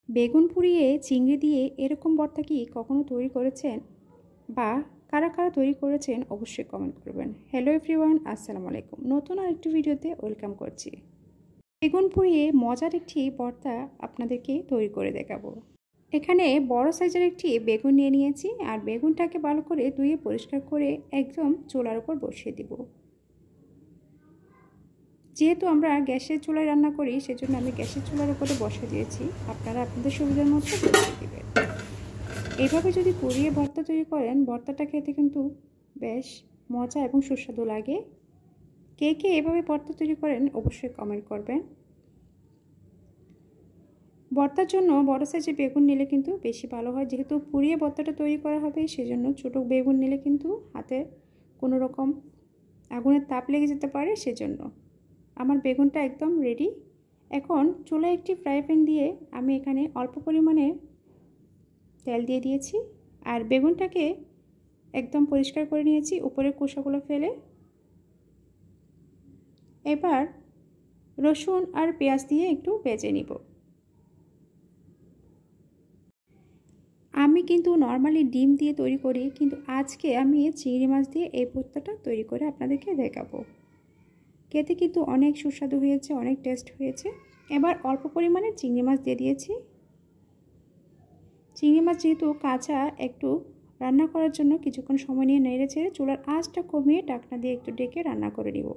বেগুন পুড়িয়ে চিংড়ি দিয়ে এরকম ভর্তা কি কখনো তৈরি করেছেন বা কারা কারা তৈরি করেছেন অবশ্যই কমেন্ট করবেন। হ্যালো এভরিওয়ান, আসসালামু আলাইকুম। নতুন আরেকটি ভিডিওতে ওয়েলকাম করছি। বেগুন পুড়িয়ে মজার একটি ভর্তা আপনাদেরকে তৈরি করে দেখাবো। এখানে বড় সাইজের একটি বেগুন নিয়ে নিয়েছি আর বেগুনটাকে ভালো করে ধুয়ে পরিষ্কার করে একদম চুলার উপর বসিয়ে দিব। যেহেতু আমরা গ্যাসের চুলায় রান্না করি সেজন্য আমি গ্যাসের চুলার উপরে বসিয়ে দিয়েছি, আপনারা আপনাদের সুবিধার মতো বসিয়ে দেবেন। এইভাবে যদি পুড়িয়ে ভর্তা তৈরি করেন ভর্তাটা খেতে কিন্তু বেশ মজা এবং সুস্বাদু লাগে। কে কে এভাবে ভর্তা তৈরি করেন অবশ্যই কমেন্ট করবেন। ভর্তার জন্য বড় সাইজের বেগুন নিলে কিন্তু বেশি ভালো হয়, যেহেতু পুড়িয়ে ভর্তাটা তৈরি করা হবে সেজন্য ছোটো বেগুন নিলে কিন্তু হাতে কোনো রকম আগুনের তাপ লেগে যেতে পারে, সেজন্য আমার বেগুনটা একদম রেডি। এখন চুলায় একটি ফ্রাই প্যান দিয়ে আমি এখানে অল্প পরিমাণে তেল দিয়ে দিয়েছি আর বেগুনটাকে একদম পরিষ্কার করে নিয়েছি উপরের খোসাগুলো ফেলে। এবার রসুন আর পেঁয়াজ দিয়ে একটু ভেজে নিব। আমি কিন্তু নর্মালি ডিম দিয়ে তৈরি করি, কিন্তু আজকে আমি চিংড়ি মাছ দিয়ে এই ভর্তাটা তৈরি করে আপনাদেরকে দেখাবো। খেতে কিন্তু অনেক সুস্বাদু হয়েছে, অনেক টেস্ট হয়েছে। এবার অল্প পরিমাণে চিংড়ি মাছ দিয়ে দিয়েছি। চিংড়ি মাছ যেহেতু কাঁচা, একটু রান্না করার জন্য কিছুক্ষণ সময় নিয়ে নেড়ে ছেড়ে চুলার আঁচটা কমিয়ে ঢাকনা দিয়ে একটু ডেকে রান্না করে নিব।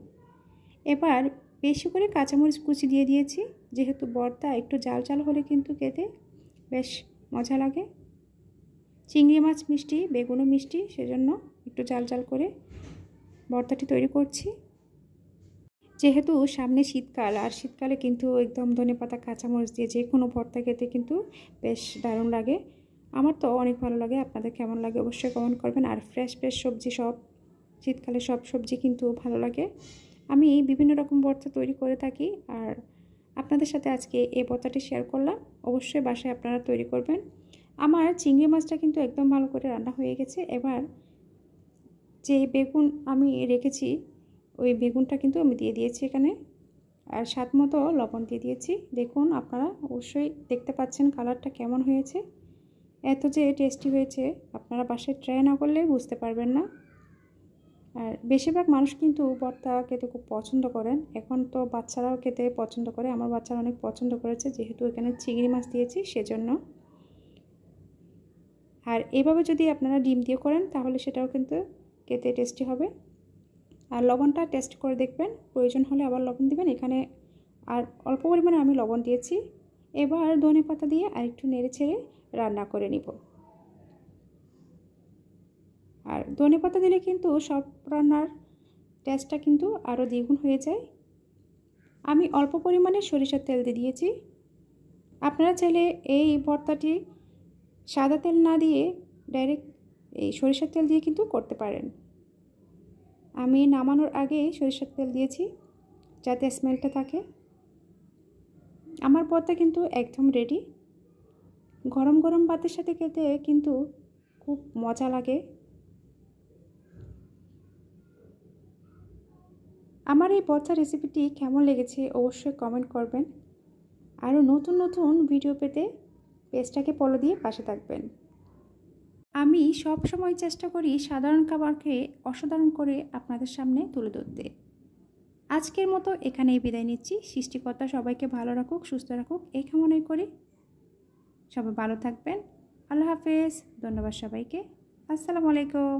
এবার বেশি করে কাঁচামরিচ কুচি দিয়ে দিয়েছি, যেহেতু ভর্তা একটু জাল জাল হলে কিন্তু খেতে বেশ মজা লাগে। চিংড়ি মাছ মিষ্টি, বেগুনও মিষ্টি, সেজন্য একটু জাল জাল করে ভর্তাটি তৈরি করছি। যেহেতু সামনে শীতকাল আর শীতকালে কিন্তু একদম ধনেপাতা কাঁচামরিচ দিয়ে যে কোনো ভর্তা খেতে কিন্তু বেশ দারুণ লাগে। আমার তো অনেক ভালো লাগে, আপনাদের কেমন লাগে অবশ্যই কমেন্ট করবেন। আর ফ্রেশ ফ্রেশ সবজি, সব শীতকালে সব সবজি কিন্তু ভালো লাগে। আমি বিভিন্ন রকম ভর্তা তৈরি করে থাকি আর আপনাদের সাথে আজকে এই ভর্তাটি শেয়ার করলাম। অবশ্যই বাসায় আপনারা তৈরি করবেন। আমার চিংড়ি মাছটা কিন্তু একদম ভালো করে রান্না হয়ে গেছে। এবার যে বেগুন আমি রেখেছি ওই বেগুনটা কিন্তু আমি দিয়ে দিয়েছি এখানে, আর স্বাদ মতো লবণ দিয়ে দিয়েছি। দেখুন আপনারা অবশ্যই দেখতে পাচ্ছেন কালারটা কেমন হয়েছে। এত যে টেস্টি হয়েছে আপনারা বাসায় ট্রাই না করলে বুঝতে পারবেন না। আর বেশিরভাগ মানুষ কিন্তু ভর্তা খেতে খুব পছন্দ করেন, এখন তো বাচ্চারাও খেতে পছন্দ করে। আমার বাচ্চারা অনেক পছন্দ করেছে, যেহেতু এখানে চিংড়ি মাছ দিয়েছি সেজন্য। আর এইভাবে যদি আপনারা ডিম দিয়ে করেন তাহলে সেটাও কিন্তু খেতে টেস্টি হবে। আর লবণটা টেস্ট করে দেখবেন, প্রয়োজন হলে আবার লবণ দিবেন। এখানে আর অল্প পরিমাণে আমি লবণ দিয়েছি। এবার ধনেপাতা দিয়ে আরেকটু নেড়ে ছেড়ে রান্না করে নিব। আর ধনেপাতা দিলে কিন্তু সব রান্নার টেস্টটা কিন্তু আরও দ্বিগুণ হয়ে যায়। আমি অল্প পরিমাণে সরিষার তেল দিয়ে দিয়েছি। আপনারা চাইলে এই ভর্তাটি সাদা তেল না দিয়ে ডাইরেক্ট এই সরিষার তেল দিয়ে কিন্তু করতে পারেন। আমি নামানোর আগে সরিষার তেল দিয়েছি যাতে স্মেলটা থাকে। আমার ভর্তা কিন্তু একদম রেডি। গরম গরম ভাতের সাথে খেতে কিন্তু খুব মজা লাগে। আমার এই ভর্তা রেসিপিটি কেমন লেগেছে অবশ্যই কমেন্ট করবেন। আরও নতুন নতুন ভিডিও পেতে পেজটাকে ফলো দিয়ে পাশে থাকবেন। আমি সব সময় চেষ্টা করি সাধারণ খাবারকে অসাধারণ করে আপনাদের সামনে তুলে ধরতে। আজকের মতো এখানেই বিদায় নিচ্ছি। সৃষ্টিকর্তা সবাইকে ভালো রাখুক, সুস্থ রাখুক এই কামনাই করি। সবাই ভালো থাকবেন। আল্লাহ হাফেজ। ধন্যবাদ সবাইকে। আসসালামু আলাইকুম।